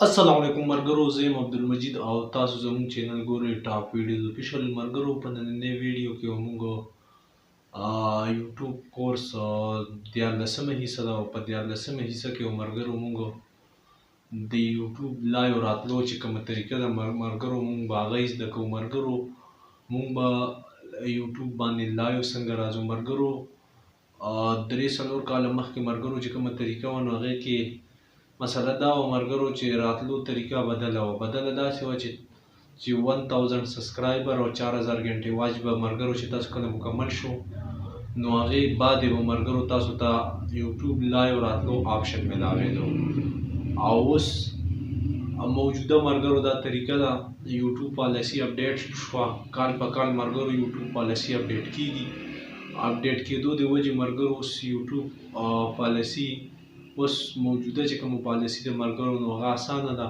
السلام علیکم مرګرو، زه یم عبدالمجید او تاسو زموږ چینل ګورئ ټاپ ویډیوز افیشل. مرګرو، په نننۍ ویډیو کې موږ یوټیوب کورس 14مه حصه ده او په 14مه حصه کې مرګرو موږ د یوټیوب لایو راتلو چې کومه طریقه ده مرګرو موږ به هغه زده کوو. مرګرو، موږ به یوټیوب باندې لایو څنګه راځو مرګرو. 3-4 کاله مخکې مرګرو چې کومه طریقه وه نو هغې کې مسله دا وه مرګرو چې راتلو طریقه بدله وه. بدله داسې وه چې 1000 سبسکرایبر او 4000 غنټې واچ به مرګرو چې تاسو کله مکمل شو نو هغې بعد به مرګرو تاسو ته یوټیوب لایو راتلو آپشن ملاوېدو. او اوس موجوده مرګرو دا طریقه ده، یوټیوب پالیسي اپډیټ شوه. کال په کال مرګرو یوټیوب پالیسي اپډیټ کیږي. اپډیټ کېدو د وجې مرګرو اوس یوټیوب پالیسي اوس موجوده چې کومه پالیسي د مرګرو نو هغه اسانه ده.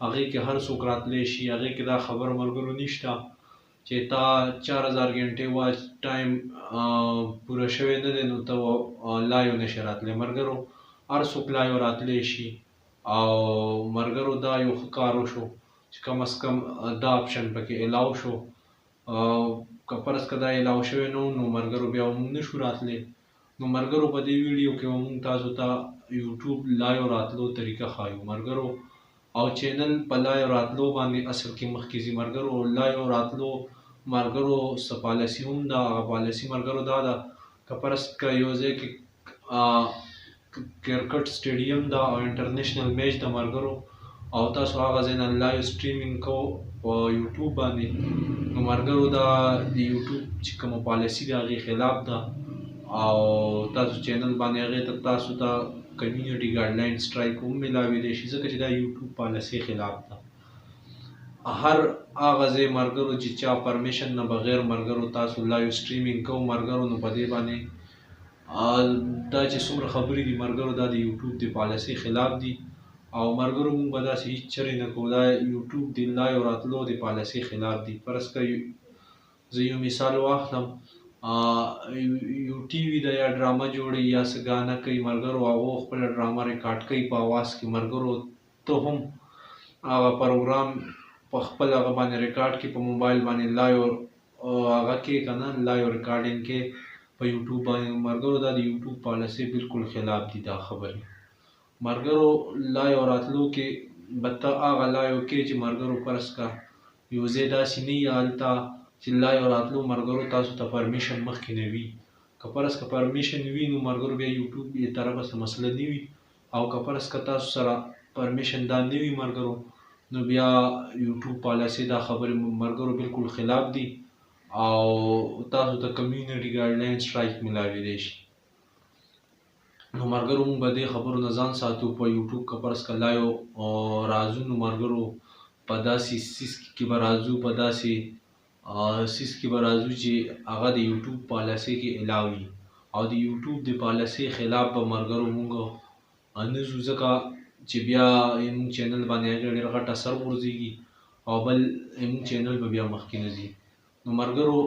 هغې کې هر څوک راتلی شي. هغې کې دا خبره مرګرو نشته چې تا 4000 غنټې واچ ټایم پوره شوی نه دی نو ته لایو نشي راتلی. مرګرو هر څوک لایو راتلی شي او مرګرو دا یو ښه کار وشو چې کم از کم دا آپشن پکې الاو شو. که فرض که دا الاو شوی نه نو مرګرو بیا موږ نشو راتلی. نو مرګرو په دې ویډیو کې موږ تاسو ته یوټیوب لایو راتلو طریقه ښایو مرګرو. او چینل په لایو راتلو باندې اصل کې مخکې ځي مرګرو. لایو راتلو مرګرو څه پالیسي هم ده. هغه پالیسي مرګرو دا ده که فرض که یو ځای کې کرکټ سټیډیم ده او انټرنیشنل میچ ده مرګرو او تاسو هغه ځای نه لایو سټریمینګ کوو په یوټیوب باندې نو مرګرو دا د یوټیوب چې کومه پالیسي ده هغې خلاف ده او تاسو چینل باندې هغې ته تاسو ته کمیونټي ګایډلاین سټرایک هم میلاویدی شي ځکه چې دا یوټیوب پالیسي خلاف ده. هر هغه ځای مرګرو چې چا پرمیشن نه بغیر مرګرو تاسو لایو سټریمینګ کوو مرګرو نو په دې باندې دا چې څومره خبرې دي مرګرو دا د یوټیوب د پالیسي خلاف دي او مرګرو موږ به داسې هېڅ چرې نه کوو. دا یوټیوب د لایو راتلو د پالیسي خلاف دي. فرض که زه یو مثال واخلم، یو ټي وي ده یا ډرامه جوړوي یا څه ګانه کوي مرګرو هغو خپله ډرامه ریکارډ کوي په اواز کې مرګرو ته هم هغه پروګرام په خپل هغه باندې ریکارډ کړي په موبایل باندې لایو هغه کې که نه لایو ریکارډینګ کې په یوټیوب باندې مرګرو دا د یوټیوب پالیسي بالکل خلاف دي دا خبرې مرګرو. لایو راتلو کې به ته هغه لایو کې چې مرګرو فرض که یو ځای داسې نه وي هلته چې لایو راتلو مرګرو تاسو ته پرمیشن مخکې نه وي. که فرض که پرمیشن وي نو مرګرو بیا یوټیوب یې طرفه څه مسله نه وي او که فرض که تاسو سره پرمیشن دا نه وي مرګرو نو بیا یوټیوب پالیسي دا خبرې مرګرو بالکل خلاف دي او تاسو ته کمیونټي ګایډلاین سټرایک میلاویدی شي. نو مرګرو موږ به دې خبرو نه ځان ساتو. په یوټیوب که فرض که لایو راځو نو مرګرو په داسې سیس کې به راځو په داسې سیس کې به راځو چې هغه د یوټیوب پالیسي کې الاو وي او د یوټیوب د پالیسي خلاف به مرګرو موږ نه ځو ځکه چې بیا زموږ چینل باندې هغې ډېر غټ اثر غورځېږي او بل زموږ چینل به بیا مخکې نه ځي. نو مرګرو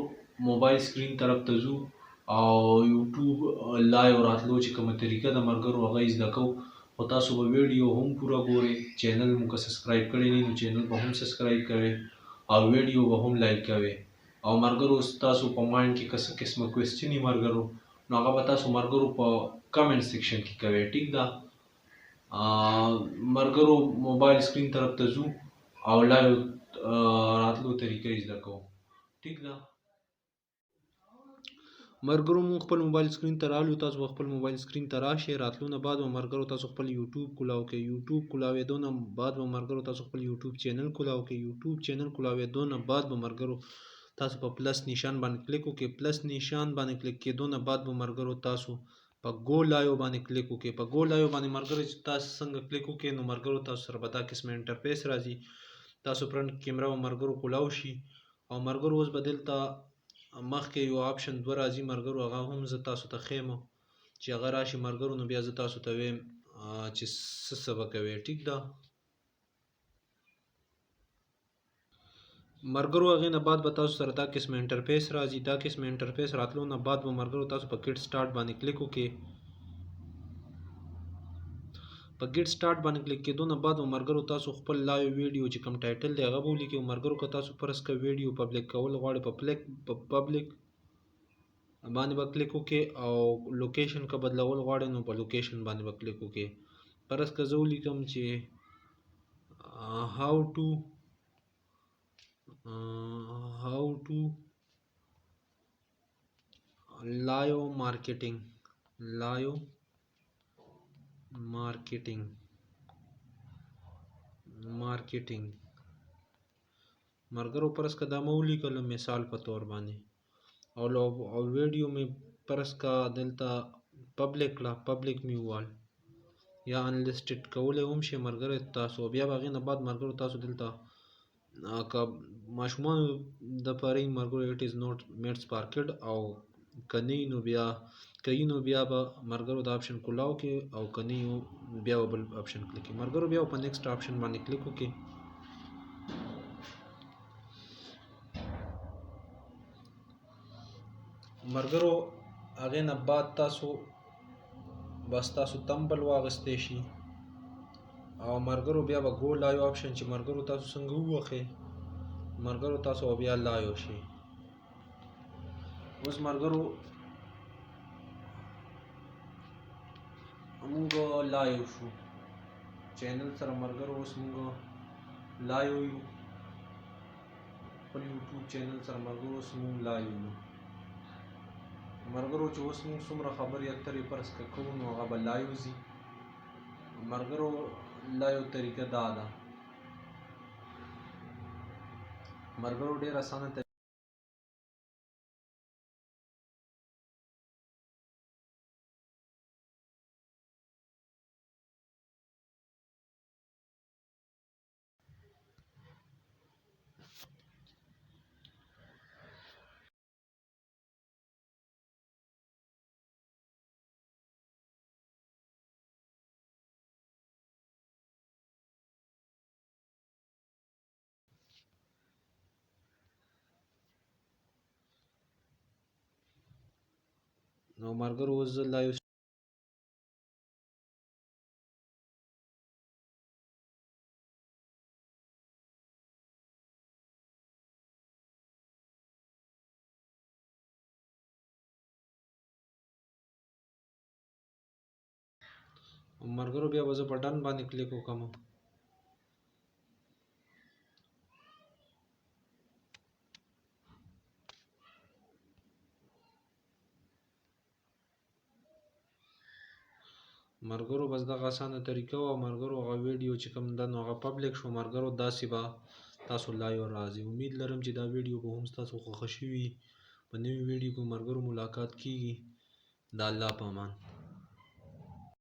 موبایل سکرین طرف ته ځو او یوټیوب لایو راتلو چې کومه طریقه ده مرګرو هغه یې زده کوو. خو تاسو به ویډیو هم پوره ګورئ. چینل مو که سبسکرایب کړی نه نو چینل به هم سبسکرایب کوئ او ویډیو به هم لایک کوئ. او مرګرو تاسو په مایند کې که څه قسمه کوېسچن وي مرګرو نو هغه به تاسو مرګرو په کمنټ سیکشن کې کوئ. ټیک ده مرګرو موبایل سکرین طرف ته ځو او لایو راتلو طریقه یې زده کوو. ټیک ده مرګرو مونږ خپل موبایل سکرین ته رالو. تاسو به خپل موبایل سکرین ته راشئ. راتلو نه بعد به مرګرو تاسو خپل یوټیوب کولاو کړئ. یوټیوب کولاوېدو نه بعد به مرګرو تاسو خپل یوټیوب چینل کولاو کړئ. یوټیوب چینل کولاوېدو نه بعد به مرګرو تاسو په پلس نشان باندې کلیک وکړئ. پلس نشان باندې کلیک کېدو نه بعد به مرګرو تاسو په ګو لایو باندې کلیک وکړئ. په ګو لایو باندې مرګرو چې تاسو څنګه کلیک وکړئ نو مرګرو تاسو سره به دا قسمه انټرفیس راځي. تاسو فرنټ کیمره به مرګرو کولاو شي او مرګرو اوس به دلته مخکې یو آپشن دوه راځي مرګرو هغه هم زه تاسو ته ښیم چې هغه راشي مرګرو نو بیا زه تاسو ته ویم چې څه به کوئ. ټیک ده مرګرو هغې نه بعد به تاسو سره دا قسمه انټرفیس راځي. دا قسمه انټرفیس راتلو نه بعد به مرګرو تاسو په کټ سټارټ باندې کلیک وکړئ. په ګیټ سٹارټ باندې کلیک کېدو نه بعد مرګرو تاسو خپل لایو ویډیو چې کوم ټایټل دی هغه به ولیکئ. مرګرو که تاسو فرض کړه ویډیو پبلیک کول غواړئ په پبلیک باندې به کلیک وکړئ او لوکیشن که بدلول غواړئ نو په لوکیشن باندې به کلیک وکړئ. فرض که زه ولیکم چې how to live marketing مرګرو فرض که دا مې ولیکل مثال په تور باندې او ویډیو مې فرض که دلته پبلیک کړه پبلیک مې ووال یا انلیسټډ کولی هم شي مرګرو تاسو بیا به هغې نه بعد مرګرو تاسو دلته که ماشومانو دپاره یې مرګرو اټ از نوټ میډ فار کډ او که نه نو بیا به مرګرو دا آپشن کولاو کې او که نه بیا به بل آپشن کلیک کړئ. مرګرو بیا په نیکسټ آپشن باندې کلیک وکړئ. مرګرو هغې نه بعد تاسو بس تاسو تمبل واغستی شي او مرګرو بیا به ګو لایو آپشن چې مرګرو تاسو څنګه ووخئ مرګرو تاسو بیا لایو شي. اوس مرګرو مونږ لایو شو چینل سره مرګرو اوس مونږ لایو یو خپل یوټیوب چینل سره مرګرو اوس مونږ لایو یو مرګرو چې اوس مونږ څومره خبرې اترې فرض که کوو نو هغه به لایو ځي. مرګرو لایو طریقه دا ده مرګرو ډېر اسانه نو مرګرو اوس زه لایو مرګرو بیا به زه په ډن باندې کلیک وکړم. مرګرو بس دغه اسانه طریقه وه مرګرو هغه ویډیو چې کوم ده نو هغه پبلیک شو مرګرو داسې به تاسو لایو راځي. امید لرم چې دا ویډیو به هم ستاسو خوښه شوي وي. په نوي ویډیو کې مرګرو ملاقات کیږي. د الله په امان.